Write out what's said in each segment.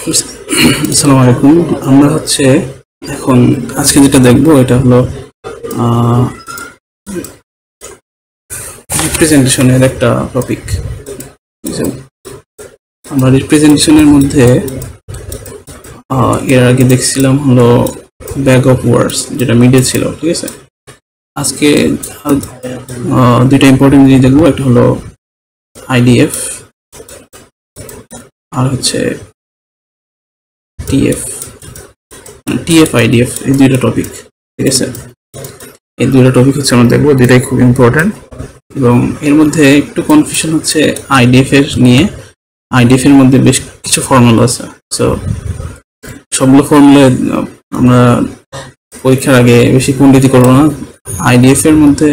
আসসালামু আলাইকুম। আমরা হচ্ছে এখন আজকে যেটা দেখবো এটা হলো রিপ্রেজেন্টেশনের একটা টপিক। আমরা রিপ্রেজেন্টেশনের মধ্যে এর আগে দেখছিলাম হলো ব্যাগ অফ ওয়ার্ডস, যেটা মিডিয়া ছিল। ঠিক আছে, আজকে দুইটা ইম্পর্টেন্ট জিনিস দেখবো। একটা হলো আইডিএফ আর হচ্ছে টিএফ আইডিএফ, এই দুইটা টপিক। ঠিক আছে, এই দুইটা টপিক হচ্ছে আমরা দেখবো, দুইটাই খুব ইম্পর্টেন্ট। এবং এর মধ্যে একটু কনফিউশন হচ্ছে আইডিএফ এর নিয়ে। আইডিএফ এর মধ্যে বেশ কিছু ফর্মুলা আছে, সো সবগুলো ফর্মুলা আমরা পরীক্ষার আগে বেশি পণ্ডিতি করবো না। আইডিএফ এর মধ্যে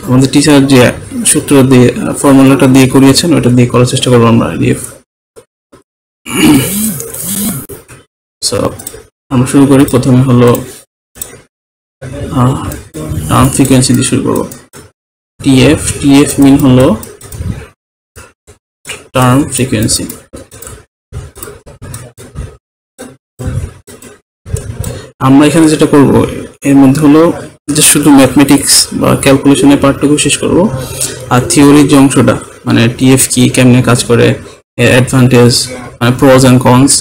আমাদের টিচার যে সূত্র দিয়ে ফর্মুলাটা দিয়ে করিয়েছেন ওটা দিয়ে করার চেষ্টা করবো আমরা আইডিএফ। সো আমরা শুরু করি। প্রথমে হলো টার্ম ফ্রিকোয়েন্সি দিয়ে শুরু করবো। টিএফ মিন হলো টার্ম ফ্রিকোয়েন্সি। আমরা এখানে যেটা করব এর মধ্যে হলো যে শুধু ম্যাথমেটিক্স বা ক্যালকুলেশনের পার্টটুকু শেষ করব, আর থিওরির যে অংশটা মানে টিএফ কি, কেমনে কাজ করে, এর অ্যাডভান্টেজ মানে প্রোজ অ্যান্ড কনস,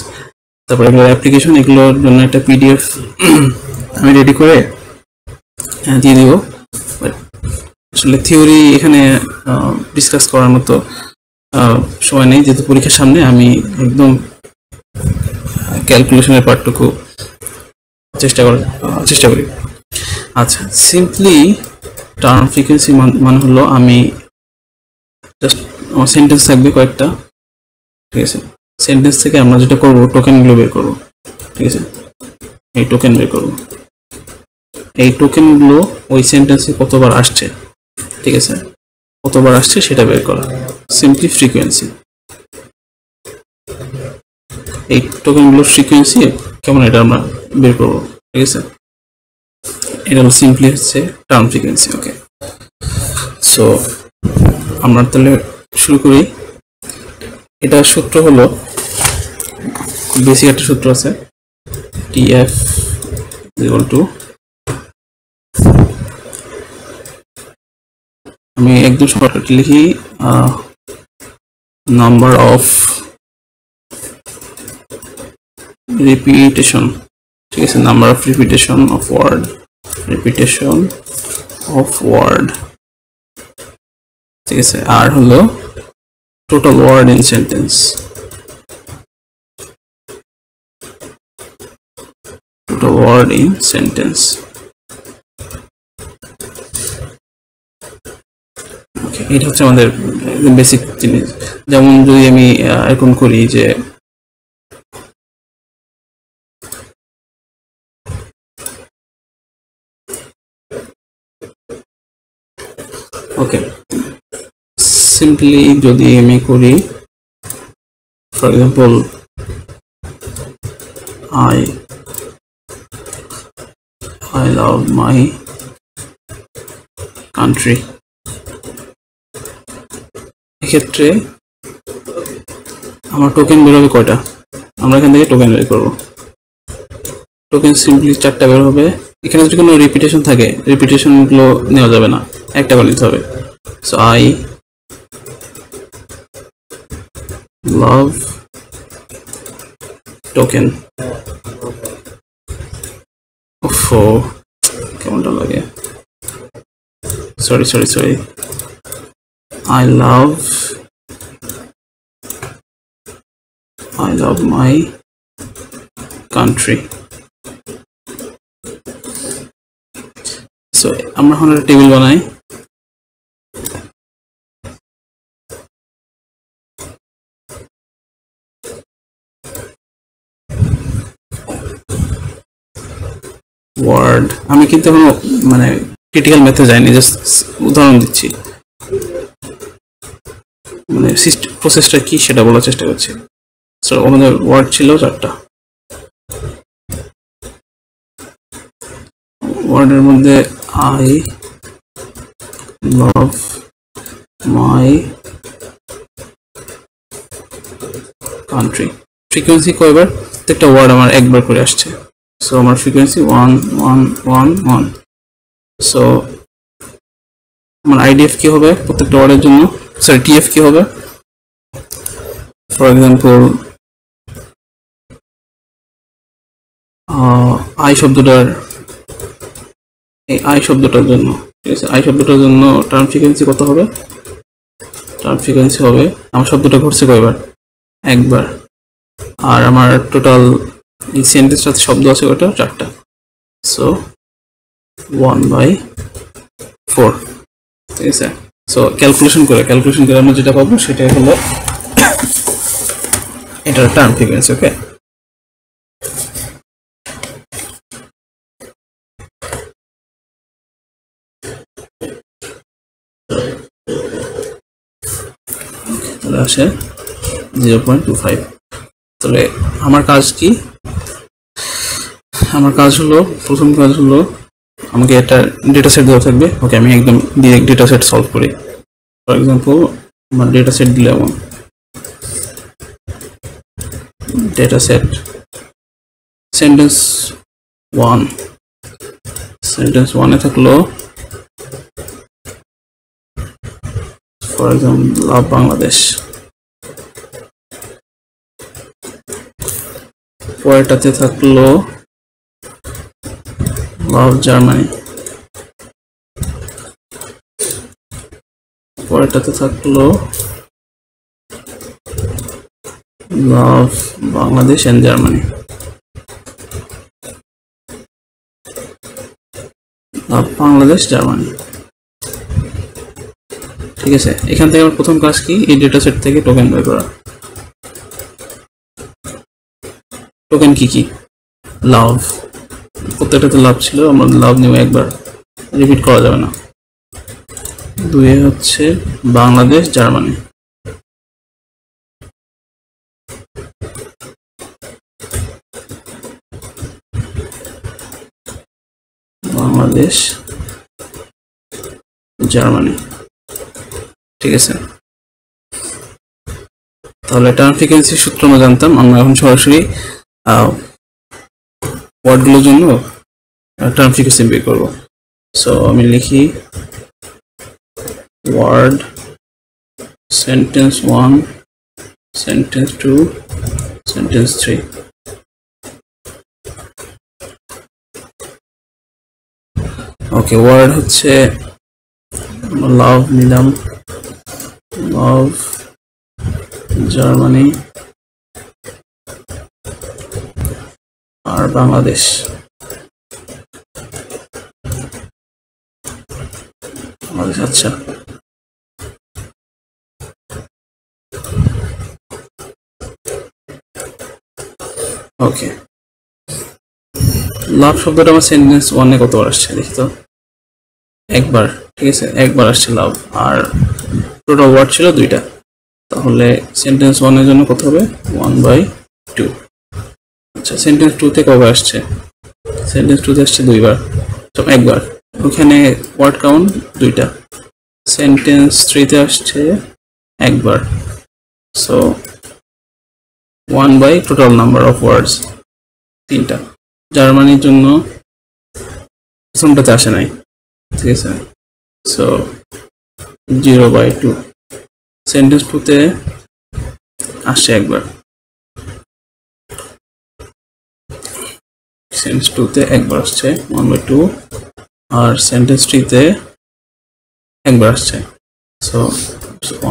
তারপরে এগুলোর অ্যাপ্লিকেশন, এগুলোর জন্য একটা পিডিএফ আমি রেডি করে দিয়ে দিব। আসলে থিওরি এখানে ডিসকাস করার মতো সময় নেই, যেহেতু পরীক্ষার সামনে। আমি একদম ক্যালকুলেশনের পার্টটুকু চেষ্টা করি। আচ্ছা, সিম্পলি টার্ম ফ্রিকোয়েন্সি মানে হলো আমি জাস্ট আমার সেন্টেন্স থাকবে কয়েকটা। ঠিক আছে, সেন্টেন্স থেকে আমরা যেটা করবো টোকেনগুলো বের করবো। ঠিক আছে, এই টোকেন বের করবো। এই টোকেনগুলো ওই সেন্টেন্সে কতবার আসছে, ঠিক আছে, কতবার আসছে সেটা বের করা, সিম্পলি ফ্রিকোয়েন্সি। এই টোকেনগুলোর ফ্রিকোয়েন্সি কেমন এটা আমরা বের করবো। ঠিক আছে, এটা হলো সিম্পলি হচ্ছে টার্ম ফ্রিকোয়েন্সি। ওকে, সো আমরা তাহলে শুরু করি। এটা সূত্র হলো, খুব বেসিক একটা সূত্র আছে, টিএফ ইকুয়াল টু, আমি একদম শর্টকাট লিখি, নাম্বার অফ রিপিটেশন। ঠিক আছে, number of repetition of word, ঠিক আছে। আর হলো টোটাল ওয়ার্ড ইন সেন্টেন্স, এটা হচ্ছে আমাদের বেসিক জিনিস। যেমন যদি আমি এরকম করি যে ওকে, সিম্পলি যদি আমি করি, for example I love my country, এক্ষেত্রে আমার টোকেন বেরোবে কয়টা, আমরা এখান থেকে টোকেন বের করবো। টোকেন সিম্পলি 4টা বের হবে। এখানে যদি কোনো রিপিটেশন থাকে, রিপিটেশন গুলো নেওয়া যাবে না, একটা করে নিতে হবে। So I love token. ওফো, কেমনটা লাগে, sorry I love my country. So আমরা এখন একটা টেবিল বানাই। ওয়ার্ড, আমি কিন্তু এখন মানে ক্রিটিক্যাল মেথড যাইনি, জাস্ট উদাহরণ দিচ্ছি, মানে প্রসেসটা কি সেটা বলার চেষ্টা করছি। সো আমাদের ওয়ার্ড ছিল 4টা। ওয়ার্ডের মধ্যে I love my country, frequency কয়বার, প্রত্যেকটা ওয়ার্ড আমার একবার করে আসছে। সো আমার ফ্রিকোয়েন্সি 1 1 1 1। সো আমার আইডিএফ কি হবে প্রত্যেকটা ওয়ার্ডের জন্য, সরি টিএফ কি হবে, ফর এক্সাম্পল আই শব্দটার, এই আই শব্দটার জন্য, ঠিক আছে, আই শব্দটার জন্য টার্ম ফ্রিকোয়েন্সি কত হবে, টার্ম ফ্রিকোয়েন্সি হবে, আমার শব্দটা ঘটছে কয়বার, একবার। আর আমার টোটাল এই সেন্টেন্সটাতে শব্দ আছে কয়টা, 4টা। সো 1/4, ঠিক আছে। সো ক্যালকুলেশন করে আমরা যেটা পাবো সেটাই হলো এটার টার্ম ফ্রিকোয়েন্সি। ওকে, তাহলে আসে 0.25। তাহলে আমার কাজ কি, আমার কাজ হলো, প্রথম কাজ হলো আমাকে একটা ডেটা সেট দেওয়া থাকবে। ওকে, আমি একদম ডিরেক্ট ডেটা সেট সলভ করি। ফর এক্সাম্পল আমার ডেটা সেট দিলে এমন ডেটা সেট সেন্টেন্স 1, সেন্টেন্স 1-এ থাকলো ফর এক্সাম্পল লাভ বাংলাদেশ, পরেরটাতে থাকলো লাভ জার্মানি, পরেরটাতে থাকলো love Bangladesh and Germany, love Bangladesh Germany. ঠিক আছে, এখান থেকে আমার প্রথম কাজ কি, এই ডেটা সেট থেকে টোকেন বের করা। টোকেন কি কি, লাভ, প্রত্যেকটাতে লাভ ছিল, আমরা লাভ নিব একবার, রিপিট করা যাবে না। 2 হচ্ছে বাংলাদেশ জার্মানি, বাংলাদেশ জার্মানি। ঠিক আছে, তাহলে টার্ম ফ্রিকোয়েন্সি সূত্র আমরা জানতাম, আমরা এখন সরাসরি ওয়ার্ডগুলোর জন্য টার্ম ফ্রিকোয়েন্সি বের করব। সো আমি লিখি ওয়ার্ড সেন্টেন্স 1, সেন্টেন্স 2, সেন্টেন্স 3। ওকে, ওয়ার্ড হচ্ছে লাভ নিলাম, লাভ জার্মানি আর বাংলাদেশ। আচ্ছা, ওকে, লাভ শব্দটা আমার সেন্টেন্স 1-এ কতবার আসছে দেখি তো, একবার। ঠিক আছে, একবার আসছে লাভ, আর টোটাল ওয়ার্ড ছিল 2টা, তাহলে সেন্টেন্স 1-এর জন্য কত হবে, 1/2। আচ্ছা, সেন্টেন্স 2-তে কবে আসছে, সেন্টেন্স 2-তে আসছে 2বার, একবার, ওখানে ওয়ার্ড কাউন্ট 2টা। সেন্টেন্স 3-তে আসছে একবার, so 1 by total number of words 3টা। জার্মানির জন্য প্রথমটাতে আসে নাই, ঠিক আছে, সো 0/2। সেন্টেন্স 2-তে আসছে একবার, সেন্টেন্স 2-তে একবার আসছে 1/2, আর সেন্টেন্স 3-তে একবার আসছে, সো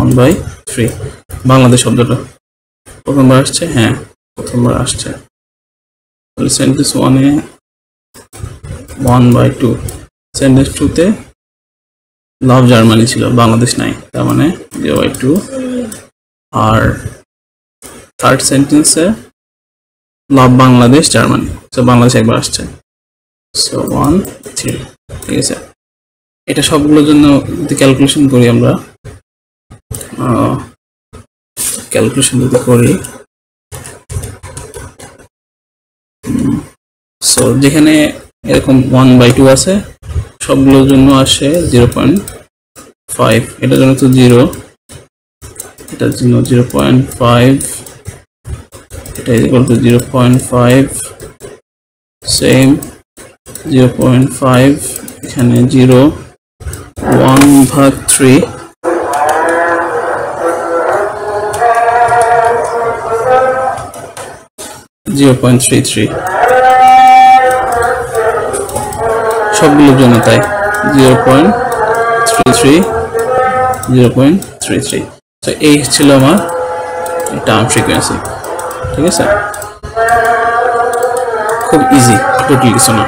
1/3। বাংলাদেশ শব্দটা প্রথমবার আসছে, হ্যাঁ প্রথমবার আসছে, তাহলে সেন্টেন্স 1-এ 1/2, সেন্টেন্স 2-তে লাভ জার্মানি ছিল, বাংলাদেশ নাই, তার মানে 0/2। আর থার্ড সেন্টেন্সে লাভ বাংলাদেশ জার্মানি, তো বাংলাদেশ একবার আসছে, সো 1/3। ঠিক আছে, এটা সবগুলোর জন্য যদি ক্যালকুলেশন করি আমরা, ক্যালকুলেশন যদি করি, সো যেখানে এরকম 1/2 আছে সবগুলোর জন্য আসে 0.5, এটার জন্য তো 0, এটার জন্য 0.5, এটা ইকুয়াল টু 0.5 সেম 0.5 এখানে 0 1/3 0.33 সবগুলোর জন্য তাই 0.33 0.33 তো এই ছিল আমার টার্ম ফ্রিকোয়েন্সি ঠিক আছে খুব ইজি টোটালি কিছু না